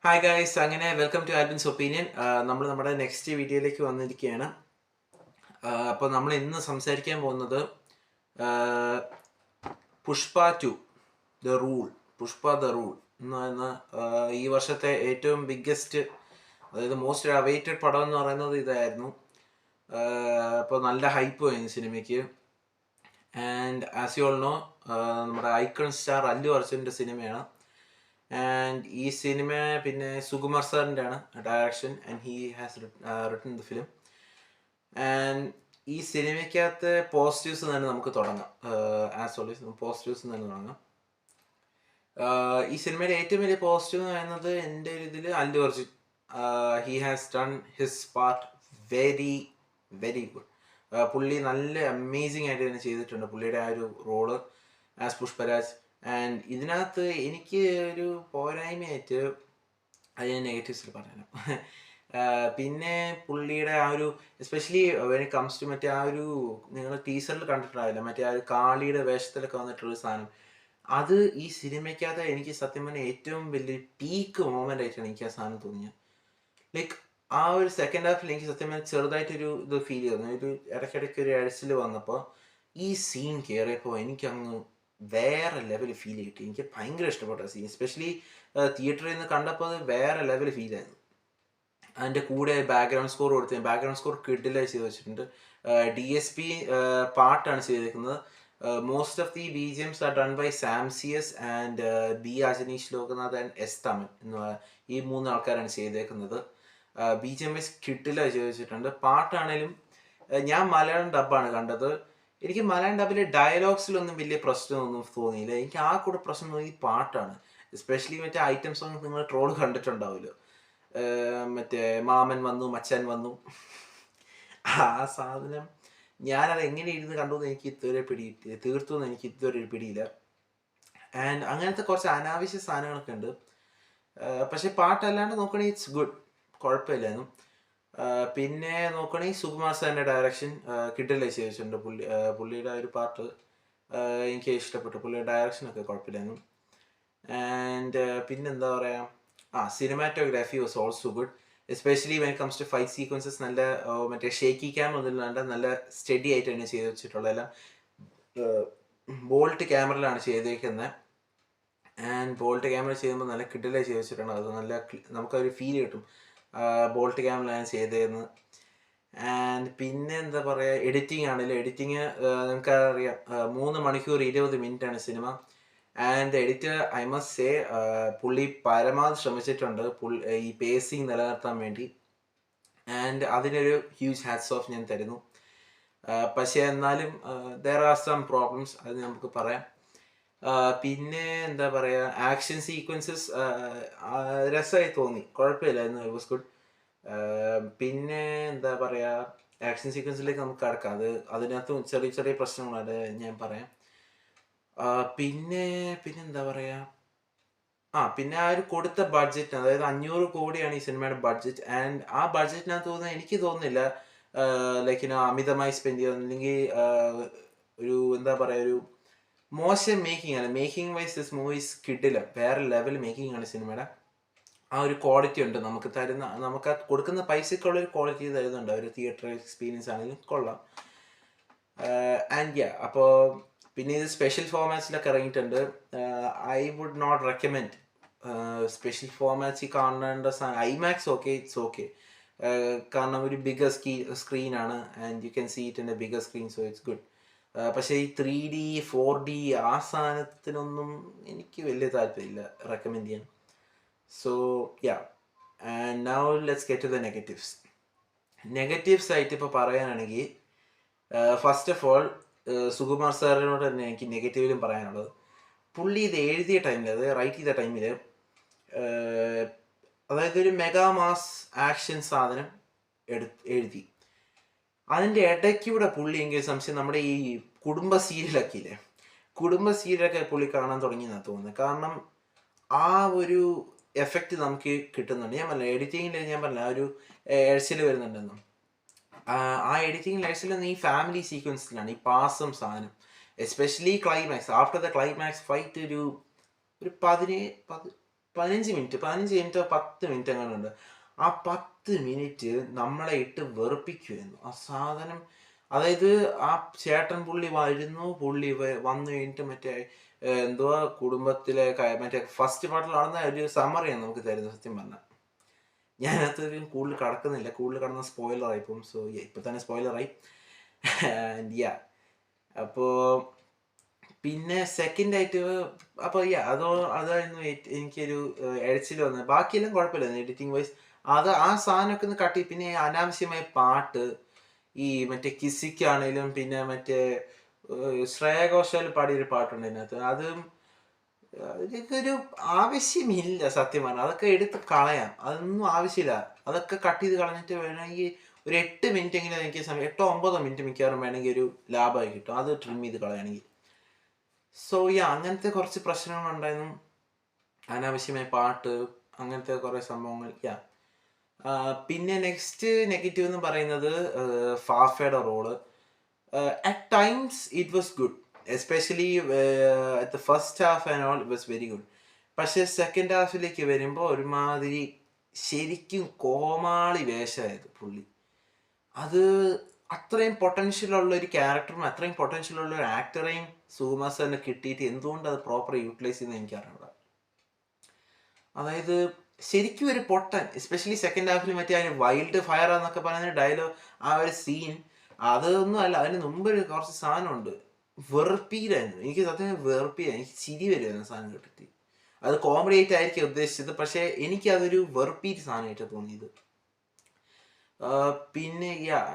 Hi guys, അങ്ങനെ welcome to ആൽബിൻസ് opinion. നമ്മൾ നമ്മുടെ നെക്സ്റ്റ് വീഡിയോയിലേക്ക് വന്നിരിക്കുകയാണ്. അപ്പോൾ നമ്മൾ ഇന്ന് സംസാരിക്കാൻ പോകുന്നത് Pushpa 2 the rule the rule എന്ന് പറയുന്ന ഈ വർഷത്തെ ഏറ്റവും ബിഗ്ഗസ്റ്റ്, അതായത് മോസ്റ്റ് അവൈറ്റഡ് പടം എന്ന് പറയുന്നത് ഇതായിരുന്നു. അപ്പോൾ നല്ല ഹൈപ്പ് കഴിഞ്ഞു സിനിമയ്ക്ക്. And as you all no, നമ്മുടെ ഐക്കൺ സ്റ്റാർ അല്ലു അർജുൻ്റെ സിനിമയാണ്. ആൻഡ് ഈ സിനിമ പിന്നെ സുകുമാർ സാറിൻ്റെ ആണ് direction, and he has written the film. And ഈ സിനിമയ്ക്കകത്ത് പോസിറ്റീവ്സ് തന്നെ നമുക്ക് തുടങ്ങാം. ആസ് ഓൾവേസ് പോസിറ്റീവ്സ് തന്നെ തുടങ്ങാം. ഈ സിനിമയുടെ ഏറ്റവും വലിയ പോസിറ്റീവ് എന്ന് പറയുന്നത് എൻ്റെ ഒരു ഇതിൽ Allu Arjun, he has done his part very very good. പുള്ളി നല്ല അമേസിങ് ആയിട്ട് തന്നെ ചെയ്തിട്ടുണ്ട് പുള്ളിയുടെ ആ ഒരു റോള് ആസ് പുഷ്പരാജ്. ആൻഡ് ഇതിനകത്ത് എനിക്ക് ഒരു പോരായ്മയായിട്ട് അത് ഞാൻ നെഗറ്റീവ്സിൽ പറയാം. പിന്നെ പുള്ളിയുടെ ആ ഒരു especially when it comes to മറ്റേ ആ ഒരു, നിങ്ങൾ ടീസറിൽ കണ്ടിട്ടുണ്ടാവില്ല, മറ്റേ ആ ഒരു കാളിയുടെ വേഷത്തിലൊക്കെ വന്നിട്ടുള്ളൊരു സാധനം, അത് ഈ സിനിമയ്ക്കകത്ത് എനിക്ക് സത്യം പറഞ്ഞാൽ ഏറ്റവും വലിയൊരു പീക്ക് മൊമെൻ്റ് ആയിട്ടാണ് എനിക്ക് ആ സാധനം തോന്നിയത്. ലൈക്ക് ആ ഒരു സെക്കൻഡ് ഹാഫിൽ എനിക്ക് സത്യം പറഞ്ഞാൽ ചെറുതായിട്ടൊരു ഇത് ഫീൽ ചെയ്യുന്നു. ഒരു ഇടയ്ക്കിടയ്ക്ക് ഒരു അഴച്ചിൽ വന്നപ്പോൾ ഈ സീൻ കയറിയപ്പോൾ എനിക്കങ്ങ് വേറെ ലെവൽ ഫീൽ കിട്ടി. എനിക്ക് ഭയങ്കര ഇഷ്ടപ്പെട്ട സീൻ, എസ്പെഷ്യലി തിയേറ്ററിൽ നിന്ന് കണ്ടപ്പോൾ അത് വേറെ ലെവൽ ഫീൽ ആയിരുന്നു. അതിൻ്റെ കൂടെ ബാക്ക്ഗ്രൗണ്ട് സ്കോർ കൊടുത്ത്, ബാക്ക്ഗ്രൗണ്ട് സ്കോർ കിഡിലായി ചെയ്ത് വെച്ചിട്ടുണ്ട്. DSP പാട്ടാണ് ചെയ്തേക്കുന്നത്. Most of the BGMs are done by Sam CS and B Ajaneesh Loknath and S Thaman എന്ന ഈ 3 ആൾക്കാരാണ് ചെയ്തേക്കുന്നത്. BGM കിഡിലായി ചെയ്ത് വെച്ചിട്ടുണ്ട്. പാട്ടാണേലും ഞാൻ മലയാളം ഡബ്ബാണ് കണ്ടത്. എനിക്ക് മലയാളം ഡബിലെ ഡയലോഗ്സിലൊന്നും വലിയ പ്രശ്നമൊന്നും തോന്നിയില്ല. എനിക്ക് ആ കൂടെ പ്രശ്നം തോന്നി പാട്ടാണ്. എസ്പെഷ്യലി മറ്റേ ഐറ്റം സോങ് നിങ്ങൾ ട്രോൾ കണ്ടിട്ടുണ്ടാവുമല്ലോ, മറ്റേ മാമൻ വന്നു മച്ചാൻ വന്നു, ആ സാധനം ഞാനത് എങ്ങനെ ഇരുന്ന് കണ്ടു എന്ന് എനിക്ക് ഇതുവരെ തീർത്തു എനിക്ക് ഇതുവരെ പിടിയില്ല. ആൻഡ് അങ്ങനത്തെ കുറച്ച് അനാവശ്യ സാധനങ്ങളൊക്കെ ഉണ്ട്. പക്ഷെ പാട്ടല്ലാണ്ട് നോക്കണമെങ്കിൽ ഇറ്റ്സ് ഗുഡ്, കുഴപ്പമില്ലായിരുന്നു. പിന്നെ നോക്കുകയാണെങ്കിൽ സുകുമാർ സാറിൻ്റെ ഡയറക്ഷൻ കിഡിലായി ചെയ്തിട്ടുണ്ട്. പുള്ളിയുടെ ഒരു പാർട്ട് എനിക്ക് ഇഷ്ടപ്പെട്ടു. പുള്ളിയുടെ ഡയറക്ഷനൊക്കെ കുഴപ്പമില്ലായിരുന്നു. ആൻഡ് പിന്നെന്താ പറയുക, cinematography was also good, especially when comes to fight sequences. നല്ല മറ്റേ ഷേക്കി ക്യാം ഒന്നുമില്ലാണ്ട് നല്ല സ്റ്റഡി ആയിട്ട് തന്നെ ചെയ്ത് വെച്ചിട്ടുള്ളത്. എല്ലാം ബോൾട്ട് ക്യാമറയിലാണ് ചെയ്തേക്കുന്നത്. ആൻഡ് ബോൾട്ട് ക്യാമറ ചെയ്യുമ്പോൾ നല്ല കിഡിലായി ചെയ്ത് വെച്ചിട്ടുണ്ട്. അത് നല്ല നമുക്കൊരു ഫീൽ കിട്ടും ബോൾട്ട് ക്യാമറയാണ് ചെയ്തതെന്ന്. ആൻഡ് പിന്നെ എന്താ പറയുക, എഡിറ്റിംഗ് ആണല്ലോ. എഡിറ്റിങ് നിങ്ങൾക്കറിയാം, 3 മണിക്കൂർ 20 മിനിറ്റാണ് cinema. And editor I must say, പുള്ളി പരമാവധി ശ്രമിച്ചിട്ടുണ്ട് ഈ പേസിങ് നിലനിർത്താൻ വേണ്ടി. ആൻഡ് അതിനൊരു ഹ്യൂജ് ഹാറ്റ്സ് ഓഫ് ഞാൻ തരുന്നു. പക്ഷേ എന്നാലും ദർ ആർ സം പ്രോബ്ലംസ്, അത് നമുക്ക് പറയാം. പിന്നെ എന്താ പറയുക, ആക്ഷൻ സീക്വൻസസ് രസമായി തോന്നി, കുഴപ്പമില്ലായിരുന്നു, ഇറ്റ് വാസ് ഗുഡ്. പിന്നെ എന്താ പറയുക, ആക്ഷൻ സീക്വൻസിലേക്ക് നമുക്ക് കടക്കാം. അതിനകത്തും ചെറിയ ചെറിയ പ്രശ്നങ്ങളാണ്, ഞാൻ പറയാം. പിന്നെ എന്താ പറയുക, പിന്നെ ആ ഒരു കൊടുത്ത ബഡ്ജറ്റ്, അതായത് 500 കോടിയാണ് ഈ സിനിമയുടെ ബഡ്ജറ്റ്. ആൻഡ് ആ ബഡ്ജറ്റിനകത്ത് തോന്നുന്നത് എനിക്ക് തോന്നുന്നില്ല ലൈക്ക് അമിതമായി സ്പെൻഡ് ചെയ്യുക, അല്ലെങ്കിൽ ഒരു എന്താ പറയുക, ഒരു മോശം മേക്കിംഗ് ആണ്. മേക്കിംഗ് വൈസ് ദിസ് മൂവീസ് കിട്ടില്ല, വേറെ ലെവൽ മേക്കിംഗ് ആണ് സിനിമയുടെ. ആ ഒരു ക്വാളിറ്റി ഉണ്ട്, നമുക്ക് കൊടുക്കുന്ന പൈസക്കുള്ള ഒരു ക്വാളിറ്റി തരുന്നുണ്ട്. ഒരു തിയേറ്റർ എക്സ്പീരിയൻസ് ആണെങ്കിലും കൊള്ളാം. ആൻഡ് അപ്പോൾ പിന്നെ ഇത് സ്പെഷ്യൽ ഫോർമാറ്റ്സിലൊക്കെ ഇറങ്ങിയിട്ടുണ്ട്. I would not recommend special ഫോർമാറ്റ്സിൽ കാണേണ്ട സാധനം. ഐമാക്സ് ഓക്കെ, ഇറ്റ്സ് ഓക്കെ, കാരണം ഒരു ബിഗർ സ്ക്രീനാണ് and you can see it in a bigger screen, so it's good. പക്ഷേ ഈ 3D 4D ആ സാധനത്തിനൊന്നും എനിക്ക് വലിയ താല്പര്യമില്ല റെക്കമെൻഡ് ചെയ്യാൻ. So and now let's get to the negatives. Negatives ആയിട്ട് ഇപ്പോൾ പറയാനാണെങ്കിൽ, ഫസ്റ്റ് ഓഫ് ഓൾ സുകുമാർ സാറിനോട് തന്നെ എനിക്ക് നെഗറ്റീവിലും പറയാനുള്ളത്, പുള്ളി ഇത് എഴുതിയ ടൈമിൽ, അത് റൈറ്റ് ചെയ്ത ടൈമിൽ, അതായത് ഒരു മെഗാ മാസ് ആക്ഷൻ സാധനം എഴുതി. അതിൻ്റെ ഇടയ്ക്കൂടെ പുള്ളി എങ്കിൽ സംശയം നമ്മുടെ ഈ കുടുംബ സീരിയലൊക്കെ ഇല്ലേ, കുടുംബ സീരിയലൊക്കെ പുള്ളി കാണാൻ തുടങ്ങിയെന്നാണ് തോന്നുന്നത്. കാരണം ആ ഒരു എഫക്റ്റ് നമുക്ക് കിട്ടുന്നുണ്ട്. ഞാൻ പറഞ്ഞില്ല, എഡിറ്റിങ്ങിൽ ഞാൻ പറഞ്ഞില്ല ആ ഒരു എഴ്ചൽ വരുന്നുണ്ടെന്നും. ആ എഡിറ്റിംഗ് ലൈസിൽ ഈ ഫാമിലി സീക്വൻസിലാണ് ഈ പാസം സാധനം, especially climax. After the climax fight ഒരു 15 മിനിറ്റ് 10 മിനിറ്റ് എങ്ങനെയുണ്ട്. ആ 10 മിനിറ്റ് നമ്മളെ ഇട്ട് വെറുപ്പിക്കുമായിരുന്നു ആ സാധനം. അതായത് ആ ചേട്ടൻ പുള്ളി വന്നു കഴിഞ്ഞിട്ട് മറ്റേ എന്തുവാ കുടുംബത്തിലെ മറ്റേ ഫസ്റ്റ് പാർട്ടിലാണെന്ന ഒരു സമ്മറിയാണ് നമുക്ക് തരുന്നത്. സത്യം പറഞ്ഞാൽ ഞാനകത്ത് കൂടുതൽ കടക്കുന്നില്ല, കൂടുതൽ കടന്ന സ്പോയിലറായി പോകും. സോ ഇപ്പം തന്നെ സ്പോയിലറായി. ആൻഡ് യാ, അപ്പോൾ പിന്നെ സെക്കൻഡായിട്ട് അപ്പോൾ അതായിരുന്നു എനിക്കൊരു എഴച്ചിൽ വന്നത്. ബാക്കിയെല്ലാം കുഴപ്പമില്ലായിരുന്നു എഡിറ്റിംഗ് വൈസ്. ആ സാധനമൊക്കെ ഒന്ന് കട്ടി. പിന്നെ അനാവശ്യമായ പാട്ട്, ഈ മറ്റേ കിസിക്കാണേലും പിന്നെ മറ്റേ ശ്രേയ ഘോഷാൽ പാടിയൊരു പാട്ടുണ്ട് അതിനകത്ത്. അതൊരു ആവശ്യമില്ല സത്യം പറഞ്ഞാൽ. അതൊക്കെ എടുത്ത് കളയാം, അതൊന്നും ആവശ്യമില്ല. അതൊക്കെ കട്ട് ചെയ്ത് കളഞ്ഞിട്ട് വേണമെങ്കിൽ ഒരു 8 മിനിറ്റ് എങ്കിലും എനിക്ക് 8-9 മിനിറ്റ് മിക്കവാറും വേണമെങ്കിൽ ഒരു ലാഭമായി കിട്ടും, അത് ട്രിം ചെയ്ത് കളയുകയാണെങ്കിൽ. സോ അങ്ങനത്തെ കുറച്ച് പ്രശ്നങ്ങളുണ്ടായിരുന്നു. അനാവശ്യമായ പാട്ട്, അങ്ങനത്തെ കുറേ സംഭവങ്ങൾ. പിന്നെ നെക്സ്റ്റ് നെഗറ്റീവ് എന്ന് പറയുന്നത് ഫാഫയുടെ role. At times it was good, especially at the first half and all it was very good. പക്ഷേ സെക്കൻഡ് ഹാഫിലേക്ക് വരുമ്പോൾ ഒരുമാതിരി ശരിക്കും കോമാളി വേഷമായത് പുള്ളി. അത് അത്രയും പൊട്ടൻഷ്യലുള്ള ഒരു ക്യാരക്ടറും അത്രയും പൊട്ടൻഷ്യലുള്ള ഒരു ആക്ടറെയും സുകുമാർ സാറിന് കിട്ടിയിട്ട് എന്തുകൊണ്ട് അത് പ്രോപ്പർ യൂട്ടിലൈസ് ചെയ്യുന്നത് എനിക്കറിഞ്ഞൂടാ. അതായത് ശരിക്കും ഒരു പൊട്ടൻ, എസ്പെഷ്യലി സെക്കൻഡ് ഹാഫിൽ മറ്റേ ആ വൈൽഡ് ഫയർ എന്നൊക്കെ പറയുന്ന ഡയലോഗ്, ആ ഒരു സീൻ, അതൊന്നും അല്ല. അതിന് മുമ്പ് കുറച്ച് സാധനമുണ്ട്. വെറുപ്പീരായിരുന്നു എനിക്ക്, സത്യം വെറുപ്പീരായിരുന്നു. എനിക്ക് ചിരി വരുമായിരുന്നു സാധനം കേട്ടിട്ട്. അത് കോമഡി ആയിട്ടായിരിക്കും ഉദ്ദേശിച്ചത്, പക്ഷേ എനിക്കതൊരു വെറുപ്പീര് സാധനമായിട്ടാണ് തോന്നിയത്. പിന്നെ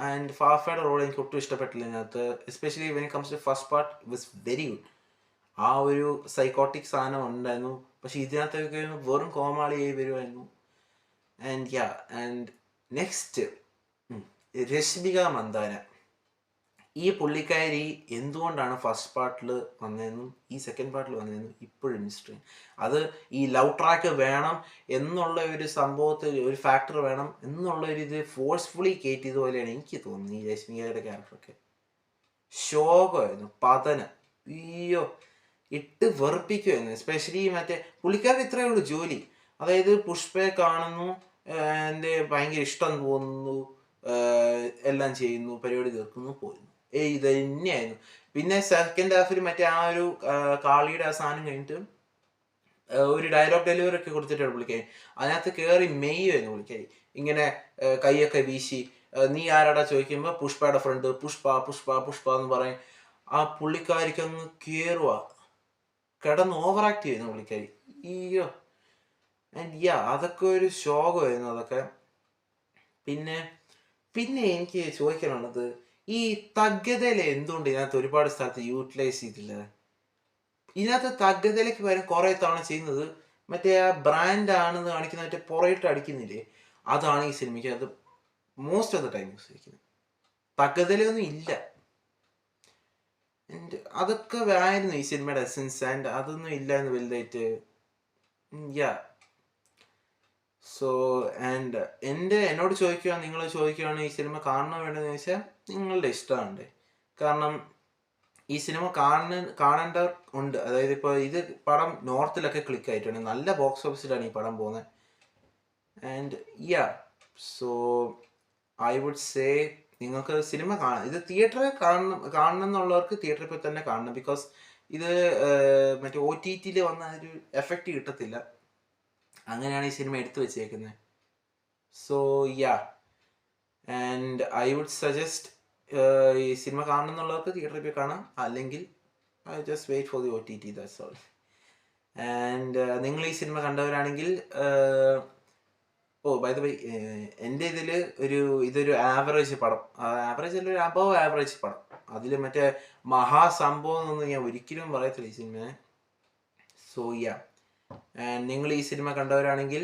ആൻഡ് ഫാഫയുടെ റോൾ എനിക്ക് ഒട്ടും ഇഷ്ടപ്പെട്ടില്ല ഇതിനകത്ത്. Especially when it comes to first part it was very good. ആ ഒരു സൈക്കോട്ടിക് സാധനം ഉണ്ടായിരുന്നു, പക്ഷെ ഇതിനകത്തൊക്കെ വെറും കോമാളിയായി വരുമായിരുന്നു. And next Rashmika Mandhana. ഈ പുള്ളിക്കാരി എന്തുകൊണ്ടാണ് ഫസ്റ്റ് പാർട്ടിൽ വന്നതെന്നും ഈ സെക്കൻഡ് പാർട്ടിൽ വന്നതെന്നും ഇപ്പോഴും മിസ്റ്ററി. അത് ഈ ലവ് ട്രാക്ക് വേണം എന്നുള്ള ഒരു സംഭവത്തിൽ ഒരു ഫാക്ടർ വേണം എന്നുള്ള ഒരു ഇത് ഫോഴ്സ്ഫുള്ളി കയറ്റിയത് പോലെയാണ് എനിക്ക് തോന്നുന്നത്. ഈ രശ്മികയുടെ ക്യാരക്ടറൊക്കെ ശോകമായിരുന്നു, പതനം. അയ്യോ, ഇട്ട് വെറുപ്പിക്കുമായിരുന്നു. എസ്പെഷ്യലി മറ്റേ പുള്ളിക്കാരുടെ ഇത്രയേ ഉള്ളൂ ജോലി. അതായത് പുഷ്പയെ കാണുന്നു, എൻ്റെ ഭയങ്കര ഇഷ്ടം തോന്നുന്നു, എല്ലാം ചെയ്യുന്നു, പരിപാടി തീർക്കുന്നു, പോയിരുന്നു. ഇത് തന്നെയായിരുന്നു. പിന്നെ സെക്കൻഡ് ഹാഫിൽ മറ്റേ ആ ഒരു കാളിയുടെ ആ സാധനം കഴിഞ്ഞിട്ട് ഒരു ഡയലോഗ് ഡെലിവറി ഒക്കെ കൊടുത്തിട്ടാണ് പുള്ളിക്കാരി. അതിനകത്ത് കയറി മെയ്യുമായിരുന്നു പുള്ളിക്കാരി. ഇങ്ങനെ കൈയൊക്കെ വീശി, നീ ആരാടാ ചോദിക്കുമ്പോൾ പുഷ്പയുടെ ഫ്രണ്ട്, പുഷ്പ പുഷ്പ പുഷ്പ എന്ന് പറയും. ആ പുള്ളിക്കാരിക്ക് അങ്ങ് കയറുക, കിടന്ന് ഓവർ ആക്ട് ചെയ്യുന്നു പുള്ളിക്കാരി. അയ്യോ, അതൊക്കെ ഒരു ശോകമായിരുന്നു അതൊക്കെ. പിന്നെ എനിക്ക് ചോദിക്കാനുള്ളത്, ഈ തഗ്ഗതയില എന്തുകൊണ്ട് ഇതിനകത്ത് ഒരുപാട് സ്ഥലത്ത് യൂട്ടിലൈസ് ചെയ്തില്ല? ഇതിനകത്ത് തഗ്ഗതയിലേക്ക് വരാൻ കുറേ തവണ ചെയ്യുന്നത് മറ്റേ ആ ബ്രാൻഡ് ആണെന്ന് കാണിക്കുന്ന മറ്റേ പുറയിട്ട് അടിക്കുന്നില്ലേ, അതാണ് ഈ സിനിമയ്ക്ക് അത് most of the time use ചെയ്യുന്നത്. തഗ്ഗതയിലൊന്നും ഇല്ല. അതൊക്കെ ആയിരുന്നു ഈ സിനിമയുടെ എസൻസ്. ആൻഡ് അതൊന്നും ഇല്ലായിരുന്നു വലുതായിട്ട്. സോ ആൻഡ് എന്നോട് നിങ്ങൾ ചോദിക്കുകയാണ് ഈ സിനിമ കാണണോ വേണ്ടെന്ന് ചോദിച്ചാൽ നിങ്ങളുടെ ഇഷ്ടമാണ്. കാരണം ഈ സിനിമ കാണേണ്ടവർ ഉണ്ട്. അതായത് ഇപ്പോൾ ഇത് പടം നോർത്തിലൊക്കെ ക്ലിക്ക് ആയിട്ടുണ്ട്, നല്ല ബോക്സ് ഓഫീസിലാണ് ഈ പടം പോകുന്നത്. And so I would say നിങ്ങൾക്ക് സിനിമ കാണാം. ഇത് തിയേറ്ററിൽ കാണണം എന്നുള്ളവർക്ക് തിയേറ്ററിൽ പോയി തന്നെ കാണണം. ബിക്കോസ് ഇത് മറ്റേ OTT വന്ന ഒരു എഫക്റ്റ് കിട്ടത്തില്ല. അങ്ങനെയാണ് ഈ സിനിമ എടുത്തു വെച്ചേക്കുന്നത്. So and I would suggest ഈ സിനിമ കാണണം എന്നുള്ളവർക്ക് തിയേറ്ററിൽ പോയി കാണാം, അല്ലെങ്കിൽ just wait for the OTT, that's all. And നിങ്ങൾ ഈ സിനിമ കണ്ടവരാണെങ്കിൽ ബൈ ദ വേ, എൻ്റെ ഇതൊരു ആവറേജ് പടം, ആവറേജ് അല്ല, ഒരു അബവ് ആവറേജ് പടം. അതിൽ മറ്റേ മഹാസംഭവം എന്നൊന്നും ഞാൻ ഒരിക്കലും പറയത്തില്ല ഈ സിനിമയെ. സോ നിങ്ങൾ ഈ സിനിമ കണ്ടവരാണെങ്കിൽ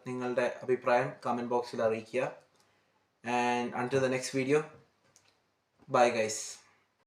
നിങ്ങളുടെ അഭിപ്രായം കമൻറ്റ് ബോക്സിൽ അറിയിക്കുക. And until the next video, bye guys.